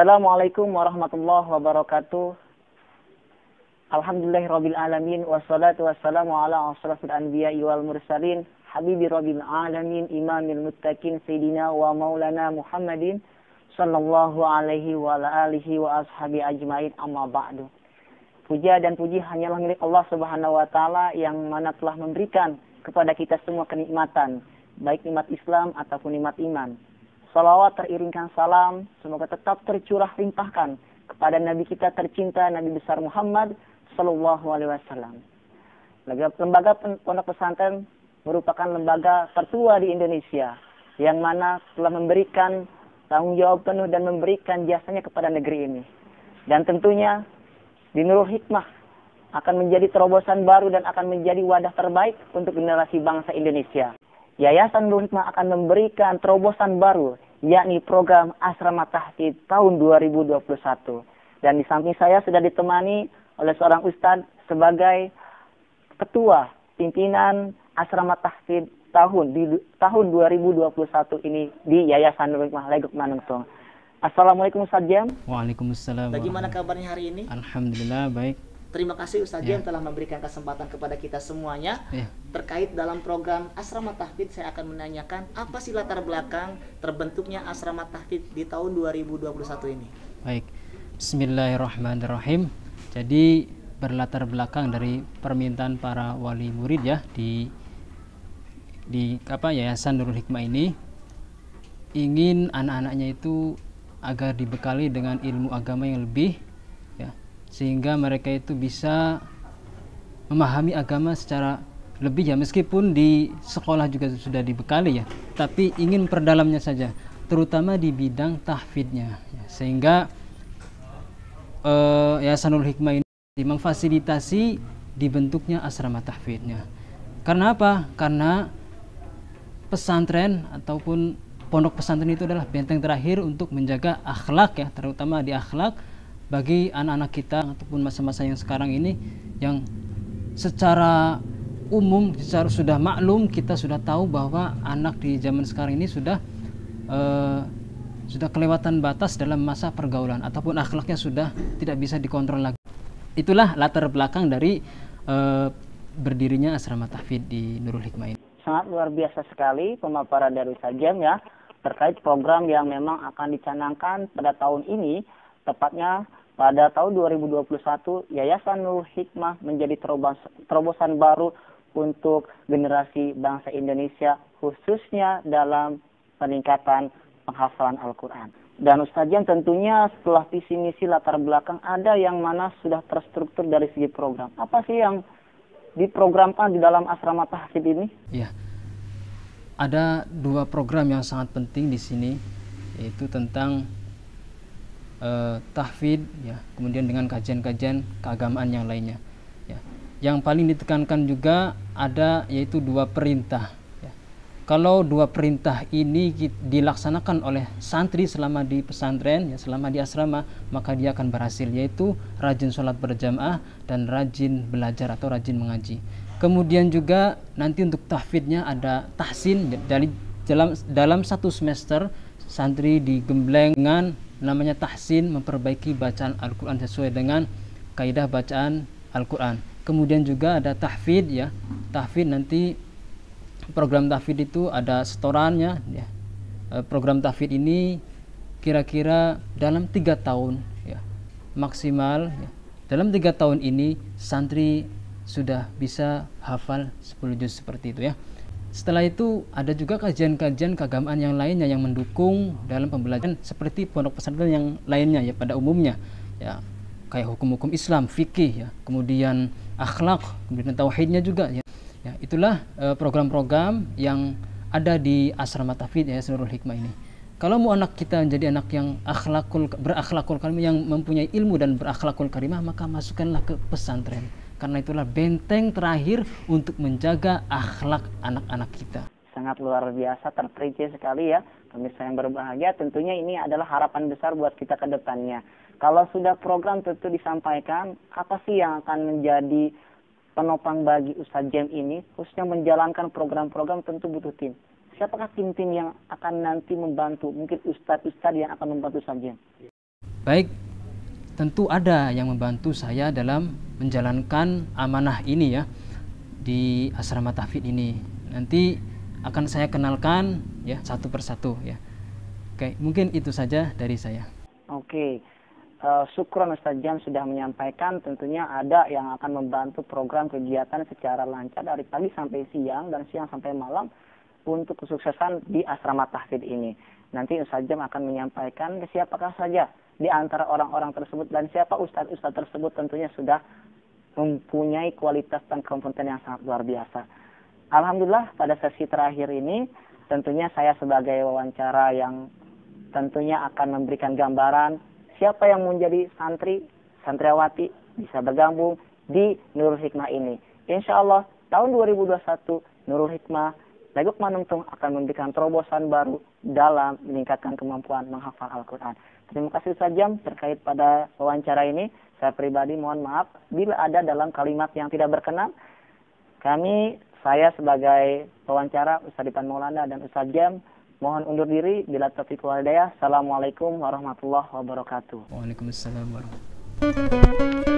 Assalamualaikum warahmatullahi wabarakatuh. Alhamdulillahirabbil alamin wassalatu wassalamu ala asyrafil anbiya'i wal mursalin habibi rabbil alamin imamil muttaqin sayidina wa maulana Muhammadin sallallahu alaihi wa ala alihi wa ashabi ajmain, amma ba'du. Puja dan puji hanyalah milik Allah Subhanahu wa taala yang mana telah memberikan kepada kita semua kenikmatan, baik nikmat Islam ataupun nikmat iman. Salawat teriringkan salam semoga tetap tercurah limpahkan kepada Nabi kita tercinta, Nabi besar Muhammad Sallallahu Alaihi Wasallam. Lembaga Pondok Pesantren merupakan lembaga tertua di Indonesia yang mana telah memberikan tanggung jawab penuh dan memberikan jasanya kepada negeri ini. Dan tentunya di Nurul Hikmah akan menjadi terobosan baru dan akan menjadi wadah terbaik untuk generasi bangsa Indonesia. Yayasan Nurul Hikmah akan memberikan terobosan baru, yakni program Asrama Tahfidz tahun 2021. Dan di samping saya sudah ditemani oleh seorang ustadz sebagai ketua pimpinan Asrama Tahfidz tahun 2021 ini di Yayasan Nurul Hikmah Legok Manungtung. Assalamualaikum Ustadz Jam. Waalaikumsalam. Bagaimana kabarnya hari ini? Alhamdulillah baik. Terima kasih Ustadz Jam telah memberikan kesempatan kepada kita semuanya. Terkait dalam program Asrama Tahfidz, saya akan menanyakan apa sih latar belakang terbentuknya Asrama Tahfidz di tahun 2021 ini. Baik, bismillahirrahmanirrahim. Jadi berlatar belakang dari permintaan para wali murid ya di Yayasan Nurul Hikmah ini, ingin anak-anaknya itu agar dibekali dengan ilmu agama yang lebih, sehingga mereka itu bisa memahami agama secara lebih ya, meskipun di sekolah juga sudah dibekali ya, tapi ingin perdalamnya saja, terutama di bidang tahfidznya ya, sehingga Yayasan Nurul Hikmah ini memfasilitasi dibentuknya asrama tahfidznya. Karena apa? Karena pesantren ataupun pondok pesantren itu adalah benteng terakhir untuk menjaga akhlak ya, terutama di akhlak bagi anak-anak kita ataupun masa-masa yang sekarang ini, yang secara umum sudah maklum, kita sudah tahu bahwa anak di zaman sekarang ini sudah kelewatan batas dalam masa pergaulan ataupun akhlaknya sudah tidak bisa dikontrol lagi. Itulah latar belakang dari berdirinya Asrama Tahfidz di Nurul Hikmah ini. Sangat luar biasa sekali pemaparan dari Ustadz Jam ya, terkait program yang memang akan dicanangkan pada tahun ini, tepatnya pada tahun 2021, Yayasan Nurul Hikmah menjadi terobosan baru untuk generasi bangsa Indonesia, khususnya dalam peningkatan penghafalan Al-Quran. Dan Ustadz Jan tentunya setelah visi misi latar belakang, ada yang mana sudah terstruktur dari segi program. Apa sih yang diprogramkan di dalam Asrama Tahfidz ini? Ya, ada dua program yang sangat penting di sini, yaitu tentang tahfidz ya, kemudian dengan kajian-kajian keagamaan yang lainnya ya. Yang paling ditekankan juga ada yaitu dua perintah ya. Kalau dua perintah ini dilaksanakan oleh santri selama di pesantren ya, selama di asrama, maka dia akan berhasil, yaitu rajin sholat berjamaah dan rajin belajar atau rajin mengaji. Kemudian juga nanti untuk tahfidznya ada tahsin, dari dalam satu semester santri digembleng dengan namanya tahsin, memperbaiki bacaan Al-Quran sesuai dengan kaidah bacaan Al-Quran. Kemudian juga ada tahfidz ya. Tahfidz nanti program tahfidz itu ada setorannya ya. Program tahfidz ini kira-kira dalam 3 tahun ya, maksimal ya. Dalam 3 tahun ini santri sudah bisa hafal 10 juz seperti itu ya. Setelah itu ada juga kajian-kajian keagamaan yang lainnya yang mendukung dalam pembelajaran seperti pondok pesantren yang lainnya ya, pada umumnya ya, kayak hukum-hukum Islam, fikih ya, kemudian akhlak, kemudian tauhidnya juga ya. Ya, itulah program-program yang ada di Asrama Tahfidz ya Nurul Hikmah ini. Kalau mau anak kita menjadi anak yang berakhlakul karimah, yang mempunyai ilmu dan berakhlakul karimah, maka masukkanlah ke pesantren. Karena itulah benteng terakhir untuk menjaga akhlak anak-anak kita. Sangat luar biasa, terperinci sekali ya. Pemirsa yang berbahagia, tentunya ini adalah harapan besar buat kita ke depannya. Kalau sudah program tentu disampaikan, apa sih yang akan menjadi penopang bagi Ustadz Jam ini, khususnya menjalankan program-program tentu butuh tim. Siapakah tim-tim yang akan nanti membantu? Mungkin ustadz-ustadz yang akan membantu Ustadz Jam. Baik, tentu ada yang membantu saya dalam menjalankan amanah ini ya di asrama tahfidz ini. Nanti akan saya kenalkan ya satu persatu ya. Oke, mungkin itu saja dari saya. Oke. Syukron Ustaz Jam sudah menyampaikan, tentunya ada yang akan membantu program kegiatan secara lancar dari pagi sampai siang dan siang sampai malam untuk kesuksesan di asrama tahfidz ini. Nanti Ustaz Jam akan menyampaikan siapakah saja di antara orang-orang tersebut dan siapa ustaz-ustaz tersebut tentunya sudah mempunyai kualitas dan kompeten yang sangat luar biasa. Alhamdulillah pada sesi terakhir ini tentunya saya sebagai wawancara yang tentunya akan memberikan gambaran siapa yang menjadi santriwati bisa bergabung di Nurul Hikmah ini. Insya Allah tahun 2021 Nurul Hikmah Legok Manungtung akan memberikan terobosan baru dalam meningkatkan kemampuan menghafal Al-Quran. Terima kasih Ustaz Jam terkait pada wawancara ini. Saya pribadi mohon maaf bila ada dalam kalimat yang tidak berkenan. Saya sebagai wawancara Ustaz Ipan Maulana dan Ustaz Jam mohon undur diri. Bila taufiq wal hidayah. Assalamualaikum warahmatullahi wabarakatuh. Waalaikumsalam warahmatullahi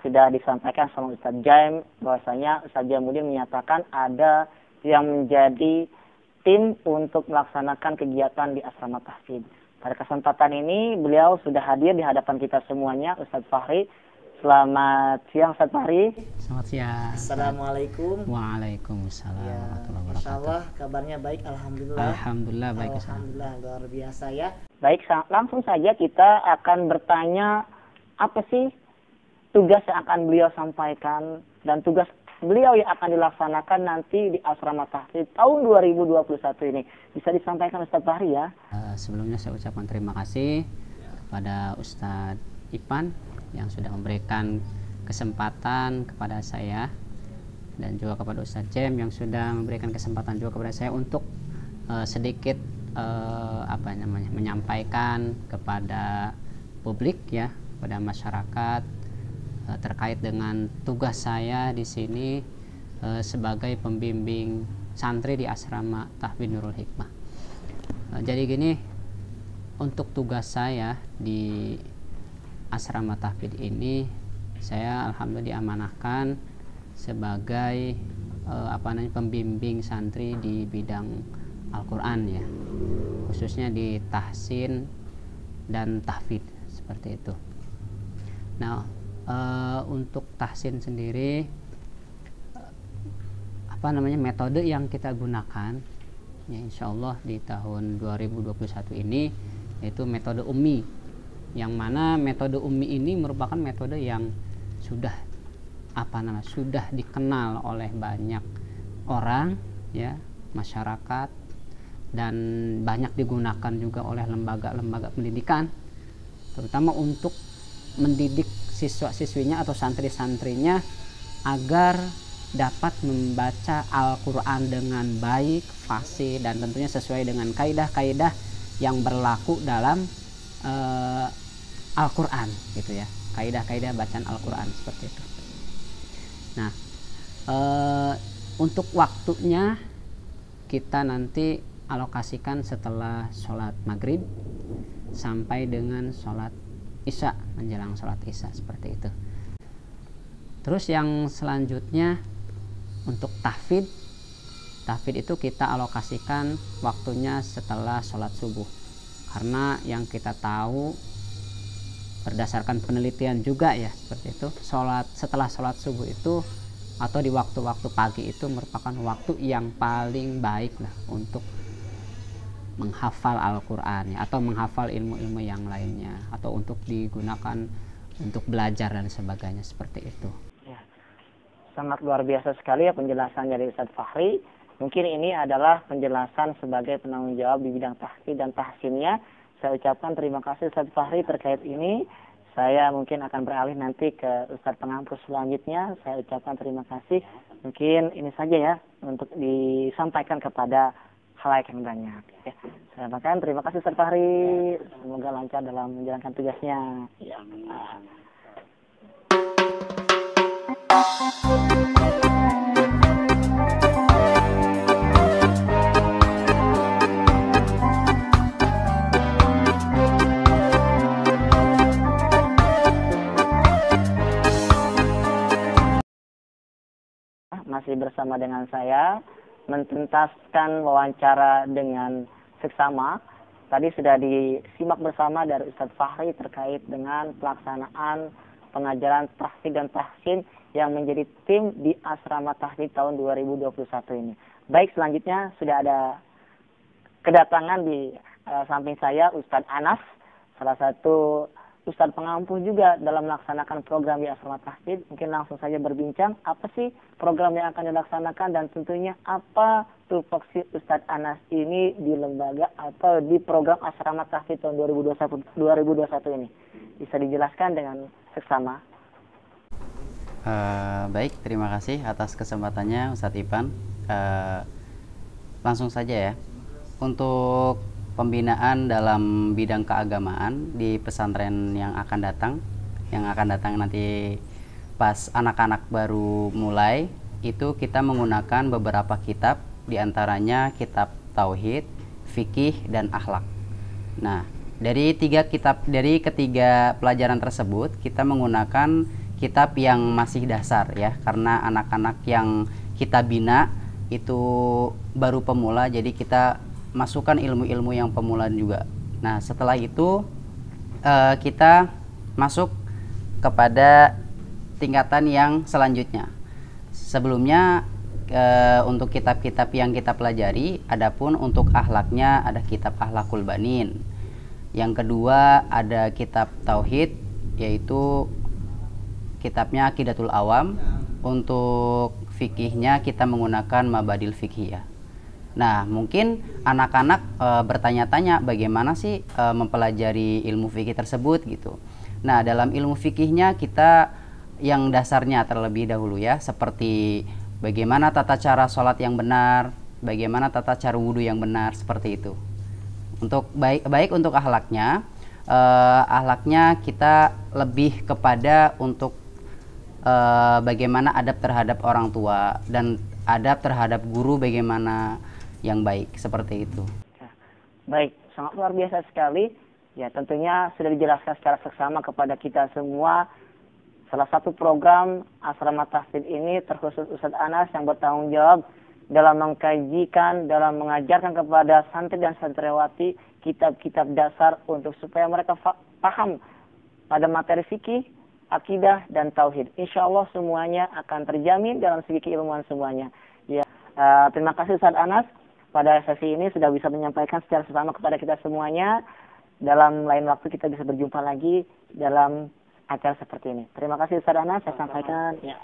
Sudah disampaikan sama Ustaz Jaim bahwasanya Ustaz Jaimuddin menyatakan ada yang menjadi tim untuk melaksanakan kegiatan di asrama tahfidz. Pada kesempatan ini beliau sudah hadir di hadapan kita semuanya. Ustaz Fahri, selamat siang Ustaz Fahri. Selamat siang. Assalamualaikum. Waalaikumsalam warahmatullahi wabarakatuh. Insyaallah kabarnya baik, alhamdulillah. Alhamdulillah baik. Alhamdulillah luar biasa ya. Baik, langsung saja kita akan bertanya apa sih tugas yang akan beliau sampaikan dan tugas beliau yang akan dilaksanakan nanti di asrama tahfidz tahun 2021 ini. Bisa disampaikan Ustaz Fahri ya? Sebelumnya saya ucapkan terima kasih kepada Ustadz Ipan yang sudah memberikan kesempatan kepada saya dan juga kepada Ustadz Jem yang sudah memberikan kesempatan juga kepada saya untuk sedikit menyampaikan kepada publik ya, kepada masyarakat terkait dengan tugas saya di sini sebagai pembimbing santri di asrama tahfidz Nurul Hikmah. Jadi gini, untuk tugas saya di asrama tahfidz ini, saya alhamdulillah diamanahkan sebagai pembimbing santri di bidang Al-Quran ya, khususnya di tahsin dan tahfidz seperti itu. Nah, untuk tahsin sendiri metode yang kita gunakan ya insyaallah di tahun 2021 ini yaitu metode ummi, yang mana metode ummi ini merupakan metode yang sudah dikenal oleh banyak orang ya, masyarakat, dan banyak digunakan juga oleh lembaga-lembaga pendidikan, terutama untuk mendidik siswa-siswinya atau santri-santrinya agar dapat membaca Al-Quran dengan baik, fasih, dan tentunya sesuai dengan kaidah-kaidah yang berlaku dalam Al-Quran gitu ya, kaidah-kaidah bacaan Al-Quran seperti itu. Nah, untuk waktunya kita nanti alokasikan setelah sholat maghrib sampai dengan sholat Isya, menjelang sholat Isya seperti itu. Terus yang selanjutnya untuk tahfidz itu kita alokasikan waktunya setelah sholat subuh, karena yang kita tahu berdasarkan penelitian juga ya seperti itu, setelah sholat subuh itu atau di waktu-waktu pagi itu merupakan waktu yang paling baik lah untuk menghafal Al-Quran ya, atau menghafal ilmu-ilmu yang lainnya, atau untuk digunakan untuk belajar dan sebagainya seperti itu. Ya, sangat luar biasa sekali ya penjelasan dari Ustaz Fahri. Mungkin ini adalah penjelasan sebagai penanggung jawab di bidang tahfidz dan tahsinnya. Saya ucapkan terima kasih Ustaz Fahri terkait ini. Saya mungkin akan beralih nanti ke Ustaz pengampus selanjutnya. Saya ucapkan terima kasih. Mungkin ini saja ya untuk disampaikan kepada halayak yang banyak. Ya. Saya makan. Terima kasih Ustaz Fahri. Semoga lancar dalam menjalankan tugasnya. Ya. Masih bersama dengan saya mentuntaskan wawancara dengan seksama. Tadi sudah disimak bersama dari Ustadz Fahri terkait dengan pelaksanaan pengajaran tahfidz dan tahsin yang menjadi tim di Asrama Tahfidz tahun 2021 ini. Baik, selanjutnya sudah ada kedatangan di samping saya Ustadz Anas, salah satu Ustadz pengampu juga dalam melaksanakan program di Asrama Tahfidz. Mungkin langsung saja berbincang apa sih program yang akan dilaksanakan dan tentunya apa tupoksi Ustadz Anas ini di lembaga atau di program Asrama Tahfidz tahun 2021 ini. Bisa dijelaskan dengan seksama? Baik, terima kasih atas kesempatannya Ustadz Ipan. Langsung saja ya. Untuk pembinaan dalam bidang keagamaan di pesantren yang akan datang nanti pas anak-anak baru mulai, itu kita menggunakan beberapa kitab, diantaranya kitab tauhid, fikih, dan akhlak. Nah, dari ketiga pelajaran tersebut kita menggunakan kitab yang masih dasar ya, karena anak-anak yang kita bina itu baru pemula, jadi kita masukkan ilmu-ilmu yang pemula juga. Nah, setelah itu kita masuk kepada tingkatan yang selanjutnya. Sebelumnya untuk kitab-kitab yang kita pelajari, adapun untuk akhlaknya ada kitab Akhlakul Banin. Yang kedua ada kitab tauhid, yaitu kitabnya Aqidatul Awam. Untuk fikihnya kita menggunakan Mabadil Fiqhiyah. Nah, mungkin anak-anak bertanya-tanya bagaimana sih mempelajari ilmu fikih tersebut gitu. Nah, dalam ilmu fikihnya kita yang dasarnya terlebih dahulu ya, seperti bagaimana tata cara sholat yang benar, bagaimana tata cara wudhu yang benar, seperti itu. Untuk baik untuk akhlaknya kita lebih kepada untuk bagaimana adab terhadap orang tua dan adab terhadap guru bagaimana yang baik, seperti itu. Baik, sangat luar biasa sekali. Ya, tentunya sudah dijelaskan secara seksama kepada kita semua. Salah satu program Asrama Tahfidz ini terkhusus Ustadz Anas yang bertanggung jawab dalam mengkajikan, dalam mengajarkan kepada santri dan santriwati kitab-kitab dasar untuk supaya mereka paham pada materi fikih, akidah, dan tauhid. Insya Allah semuanya akan terjamin dalam segi keilmuan semuanya. Ya, terima kasih Ustadz Anas. Pada sesi ini sudah bisa menyampaikan secara seksama kepada kita semuanya. Dalam lain waktu kita bisa berjumpa lagi dalam acara seperti ini. Terima kasih Ustadz Anas, saya sampaikan. Ya.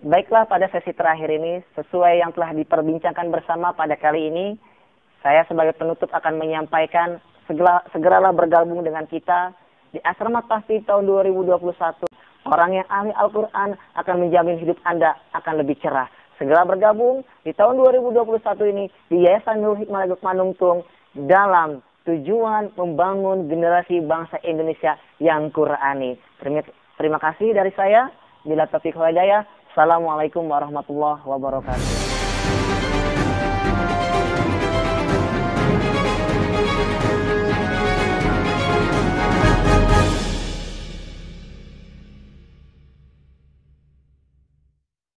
Baiklah, pada sesi terakhir ini, sesuai yang telah diperbincangkan bersama pada kali ini, saya sebagai penutup akan menyampaikan segeralah bergabung dengan kita di Asrama Tahfidz tahun 2021. Orang yang ahli Al-Quran akan menjamin hidup Anda akan lebih cerah. Segera bergabung di tahun 2021 ini di Yayasan Nurul Hikmah Lukmanungtung dalam tujuan membangun generasi bangsa Indonesia yang Qurani. Terima kasih dari saya. Bila taufiq wal hidayah. Assalamualaikum warahmatullahi wabarakatuh.